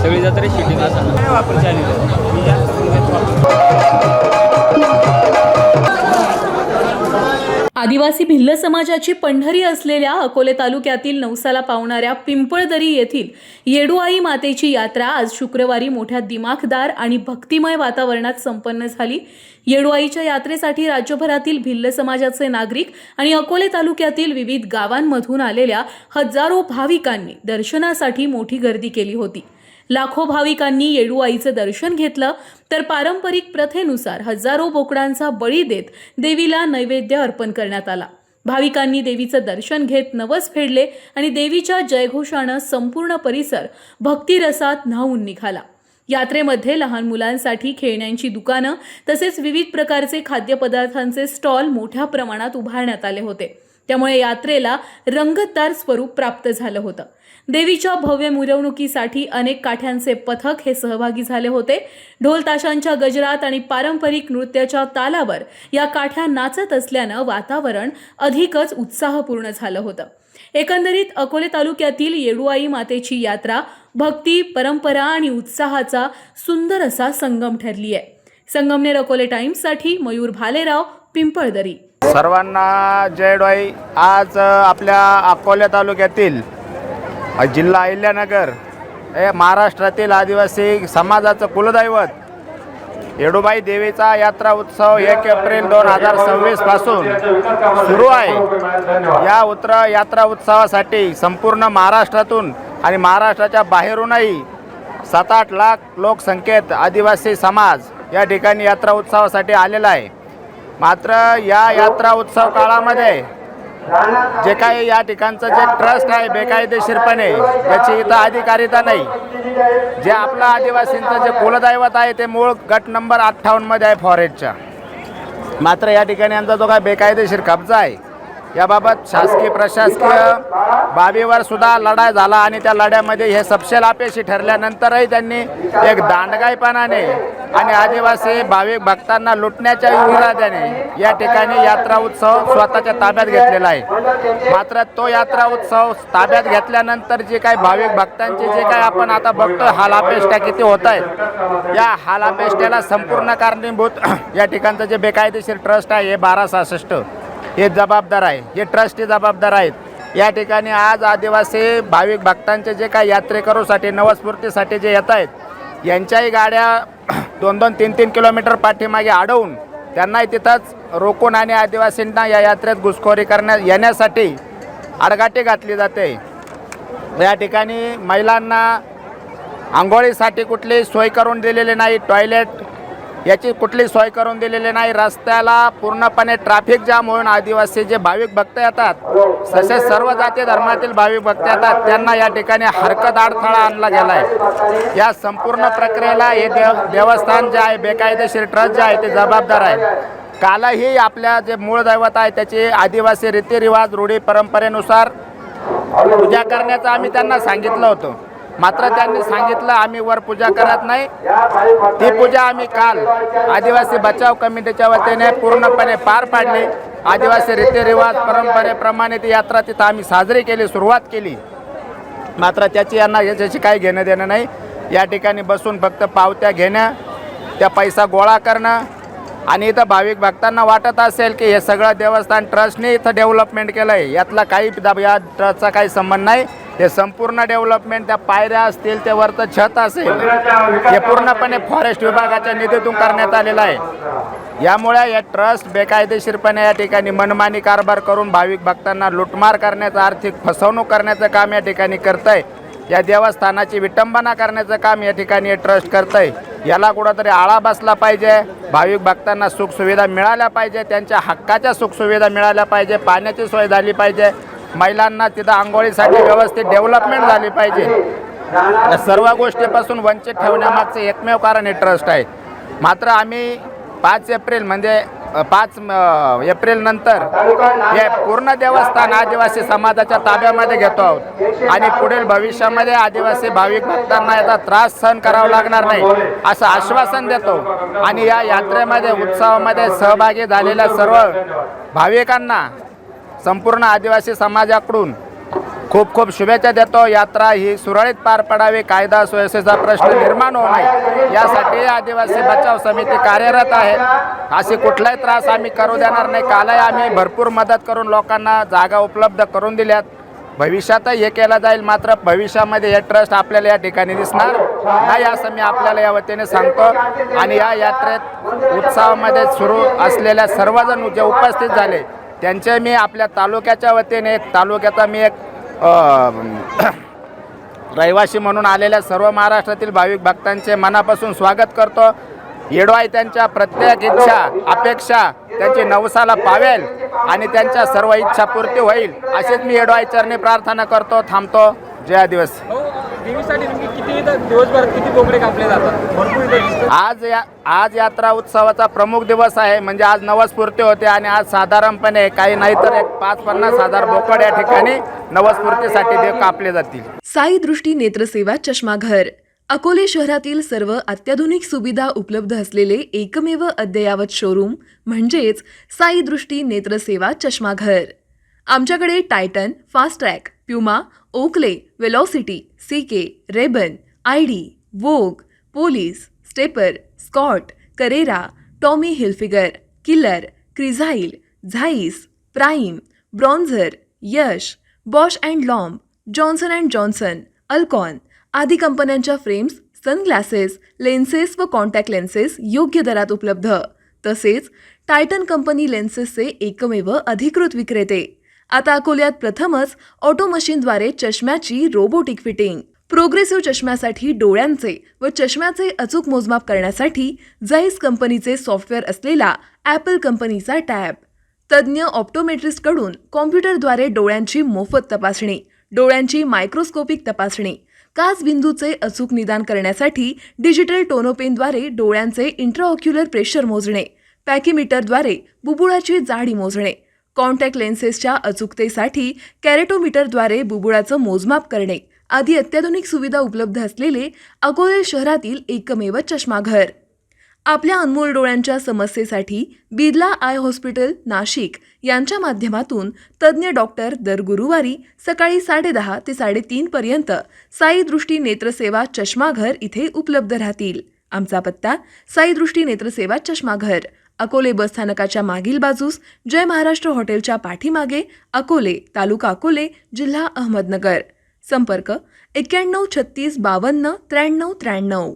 सगळी जत्रा शिटिंग असं काय वापर चॅनल मी जास्त आदिवासी भिल्ल समाजाची पंढरी असलेल्या अकोले तालुक्यातील नवसाला पावणाऱ्या पिंपळदरी येथील येडूआई मातेची यात्रा आज शुक्रवारी मोठ्या दिमाखदार आणि भक्तिमय वातावरणात संपन्न झाली। येडूआईच्या यात्रेसाठी राज्यभरातील भिल्ल समाजाचे नागरिक आणि अकोले तालुक्यातील विविध गावांमधून आलेल्या हजारो भाविकांनी दर्शनासाठी मोठी गर्दी केली होती। लाखो भाविकांनी येडूआईचं दर्शन घेतलं तर पारंपरिक प्रथेनुसार हजारो बोकडांचा बळी देत देवीला नैवेद्य अर्पण करण्यात आला। भाविकांनी देवीचं दर्शन घेत नवस फेडले आणि देवीच्या जयघोषानं संपूर्ण परिसर भक्तिरसात न्हाऊन निघाला। यात्रेमध्ये लहान मुलांसाठी खेळण्यांची दुकानं तसेच विविध प्रकारचे खाद्यपदार्थांचे स्टॉल मोठ्या प्रमाणात उभारण्यात आले होते। त्यामुळे यात्रेला रंगतदार स्वरूप प्राप्त झालं होतं। देवीच्या भव्य मिरवणुकीसाठी अनेक काठ्यांचे पथक हे सहभागी झाले होते। ढोल ताशांच्या गजरात आणि पारंपरिक नृत्याच्या तालावर या काठ्या नाचत असल्यानं वातावरण अधिकच उत्साहपूर्ण झालं होतं। एकंदरीत अकोले तालुक्यातील येडूआई मातेची यात्रा भक्ती, परंपरा आणि उत्साहाचा सुंदर असा संगम ठरली आहे। संगमनेर अकोले टाइम्ससाठी मयूर भालेराव, पिंपळदरी। सर्वांना जय येडूआई। आज आपल्या अकोले तालुक्यातील जिल्हा अहिल्यानगर हे महाराष्ट्रातील आदिवासी समाजाचं कुलदैवत येडूबाई देवीचा यात्रा उत्सव 1 एप्रिल 2026 पासून सुरू आहे। या यात्रा उत्सवासाठी संपूर्ण महाराष्ट्रातून आणि महाराष्ट्राच्या बाहेरूनही 7-8 लाख लोकसंख्येत आदिवासी समाज या ठिकाणी यात्रा उत्सवासाठी आलेला आहे। मात्र या यात्रा उत्सव काळामध्ये जे काही या ठिकाणचं जे ट्रस्ट आहे बेकायदेशीरपणे त्याची इथं अधिकारिता नाही। जे आपलं आदिवासींचं जे कुलदैवत आहे ते मूळ गट नंबर 58 मध्ये आहे फॉरेस्टच्या। मात्र या ठिकाणी यांचा जो काय बेकायदेशीर कब्जा आहे याबाबत शासकीय प्रशासकीय बाबीवर सुद्धा लढाई झाला आणि त्या लढ्यामध्ये हे सपशेल अपयशी ठरल्यानंतरही त्यांनी एक दांडगाईपणाने आणि आदिवासी भाविक भक्तांना लुटण्याच्या इराद्याने या ठिकाणी यात्रा उत्सव स्वतःच्या ताब्यात घेतलेला आहे। मात्र तो यात्रा उत्सव ताब्यात घेतल्यानंतर जे काही भाविक भक्तांचे जे काही आपण आता बघतो हालापेष्टा किती होत आहेत, या हालापेष्टेला संपूर्ण कारणीभूत या ठिकाणचं जे बेकायदेशीर ट्रस्ट आहे हे 1266 हे जबाबदार आहे, हे ट्रस्टी जबाबदार आहेत। या ठिकाणी आज आदिवासी भाविक भक्तांचे जे काही यात्रेकरूसाठी नवस्फूर्तीसाठी जे येत आहेत यांच्याही गाड्या 2-2, 3-3 किलोमीटर पाठीमागे अडवून त्यांनाही तिथंच रोखून आणि आदिवासींना या यात्रेत घुसखोरी येण्यासाठी आडकाठी घातली जाते। या ठिकाणी महिलांना आंघोळीसाठी कुठली सोय करून दिलेली नाही, टॉयलेट याची कुठली सोय करून दिलेली नाही। रस्त्याला पूर्णपणे ट्रॅफिक जाम होऊन आदिवासी जे भाविक भक्त येतात तसेच सर्व जाती धर्मातील भाविक भक्त येतात त्यांना या ठिकाणी हरकत अडथळा आणला गेला आहे। या संपूर्ण प्रक्रियेला हे देवस्थान जे आहे बेकायदेशीर ट्रस्ट जे आहे ते जबाबदार आहे। कालही आपल्या जे मूळ दैवत आहे त्याचे आदिवासी रीतिरिवाज रूढी परंपरेनुसार पूजा करण्याचं आम्ही त्यांना सांगितलं होतं। मात्र त्यांनी सांगितलं आम्ही वर पूजा करत नाही। ती पूजा आम्ही काल आदिवासी बचाव कमिटीच्या वतीने पूर्णपणे पार पाडली। आदिवासी रीतिरिवाज परंपरेप्रमाणे ती यात्रा तिथं आम्ही साजरी केली, सुरुवात केली। मात्र याच्याशी काही घेणं देणं नाही। या ठिकाणी बसून फक्त पावत्या घेणं, त्या पैसा गोळा करणं आणि इथं भाविक भक्तांना वाटत असेल की हे सगळं देवस्थान ट्रस्टने इथं डेव्हलपमेंट केलं आहे, यातला काही या ट्रस्टचा काही संबंध नाही। हे संपूर्ण डेव्हलपमेंट त्या पायऱ्या असतील ते वरचं छत असेल हे पूर्णपणे फॉरेस्ट विभागाच्या निधीतून करण्यात आलेलं आहे। यामुळे या ट्रस्ट बेकायदेशीरपणे या ठिकाणी मनमानी कारभार करून भाविक भक्तांना लुटमार करण्याचं, आर्थिक फसवणूक करण्याचं काम या ठिकाणी करत आहे। या देवस्थानाची विटंबना करण्याचं काम या ठिकाणी हे ट्रस्ट करत आहे। याला कुठंतरी आळा बसला पाहिजे। भाविक भक्तांना सुखसुविधा मिळाल्या पाहिजे, त्यांच्या हक्काच्या सुखसुविधा मिळाल्या पाहिजे, पाण्याची सोय झाली पाहिजे, महिलांना तिथं आंघोळीसाठी व्यवस्थित डेव्हलपमेंट झाली पाहिजे। या सर्व गोष्टीपासून वंचित ठेवण्यामागचं एकमेव कारण हे ट्रस्ट आहे। मात्र आम्ही 5 एप्रिल म्हणजे 5 एप्रिल नंतर हे पूर्ण देवस्थान आदिवासी समाजाच्या ताब्यामध्ये घेतो आहोत आणि पुढील भविष्यामध्ये आदिवासी भाविक भक्तांना याचा त्रास सहन करावा लागणार नाही असं आश्वासन देतो। आणि या यात्रेमध्ये उत्सवामध्ये सहभागी झालेल्या सर्व भाविकांना संपूर्ण आदिवासी समाजाकडून खूप खूप शुभेच्छा देतो. यात्रा ही सुरळीत पार पडावी, कायदा सुव्यवस्थेचा प्रश्न निर्माण होऊ नये यासाठी आदिवासी बचाव समिती कार्यरत आहे. असे कुठलाही त्रास आम्ही करू देणार नाही. कालही आम्ही भरपूर मदत करून लोकांना जागा उपलब्ध करून दिल्यात. भविष्यातही हे केलं जाईल. मात्र भविष्यामध्ये हे ट्रस्ट आपल्याला या ठिकाणी दिसणार नाही असं मी आपल्याला या वतीने सांगतो. आणि या यात्रेत उत्सवामध्ये सुरू असलेल्या सर्वजण जे उपस्थित झाले त्यांचे मी आपल्या तालुक्याच्या वतीने तालुक्याचा मी एक रहिवासी म्हणून आलेल्या सर्व महाराष्ट्रातील भाविक भक्तांचे मनापासून स्वागत करतो. येडोबाई त्यांच्या प्रत्येक इच्छा अपेक्षा त्यांची नवसाला पावेल आणि त्यांच्या सर्व इच्छा पूर्ती होईल अशीच मी येडोबाई चरणी प्रार्थना करतो. थांबतो. जय आदिवासी. देवीसाठी नेमकी किती दिवसभरात किती बोकडे कापले जातात? भरपूर इथं दिसतं. आज यात्रा उत्सवाचा प्रमुख दिवस आहे. म्हणजे आज नवस्फूर्ती होते आणि आज साधारणपणे काही नाही तर एक 50-50 हजार बोकड या ठिकाणी नवस्फूर्तीसाठी देव कापले जातील. साई दृष्टी नेत्रसेवा चष्माघर अकोले शहरातील सर्व अत्याधुनिक सुविधा उपलब्ध असलेले एकमेव अद्ययावत शोरूम म्हणजेच साई दृष्टी नेत्रसेवा चष्माघर. आमच्याकडे Titan, Fastrack, Puma, Oakley, Velocity, CK, Ray Ban, IDEE, Vogue, Police, Stepper, Scott, Carrera, Tommy Hilfiger, Killer, Crizal, Zeiss, Prime, bronzer, Yash, Bausch and Lomb, Johnson and Johnson, Alcon आदी कंपन्यांच्या फ्रेम्स, सनग्लासेस, लेन्सेस व contact lenses योग्य दरात उपलब्ध. तसेच Titan company लेन्सेसचे एकमेव अधिकृत विक्रेते. आता अकोल्यात प्रथमच ऑटो मशीनद्वारे चष्म्याची रोबोटिक फिटिंग. प्रोग्रेसिव्ह चष्म्यासाठी डोळ्यांचे व चष्म्याचे अचूक मोजमाप करण्यासाठी जाईस कंपनीचे सॉफ्टवेअर असलेला ॲपल कंपनीचा टॅब. तज्ज्ञ ऑप्टोमेट्रिस्टकडून कॉम्प्युटरद्वारे डोळ्यांची मोफत तपासणी, डोळ्यांची मायक्रोस्कोपिक तपासणी, काच बिंदूचे अचूक निदान करण्यासाठी डिजिटल टोनोपेनद्वारे डोळ्यांचे इंट्राऑक्युलर प्रेशर मोजणे, पॅकीमीटरद्वारे बुबुळाची जाडी मोजणे, कॉन्टॅक्ट लेन्सेसच्या अचूकतेसाठी कॅरेटोमीटरद्वारे बुबुळाचं मोजमाप करणे आदी अत्याधुनिक सुविधा उपलब्ध असलेले अकोले शहरातील एकमेव चष्माघर. आपल्या अनमोल डोळ्यांच्या समस्येसाठी बिर्ला आय हॉस्पिटल नाशिक यांच्या माध्यमातून तज्ज्ञ डॉक्टर दर गुरुवारी सकाळी 10:30 ते 3:30 पर्यंत साई दृष्टी नेत्रसेवा चष्माघर इथे उपलब्ध राहतील. आमचा पत्ता साई दृष्टी नेत्रसेवा चष्माघर, अकोले बसस्थानकाच्या मागील बाजूस, जय महाराष्ट्र हॉटेलच्या पाठीमागे, अकोले, तालुका अकोले, जिल्हा अहमदनगर. संपर्क 91 36 52 93 93.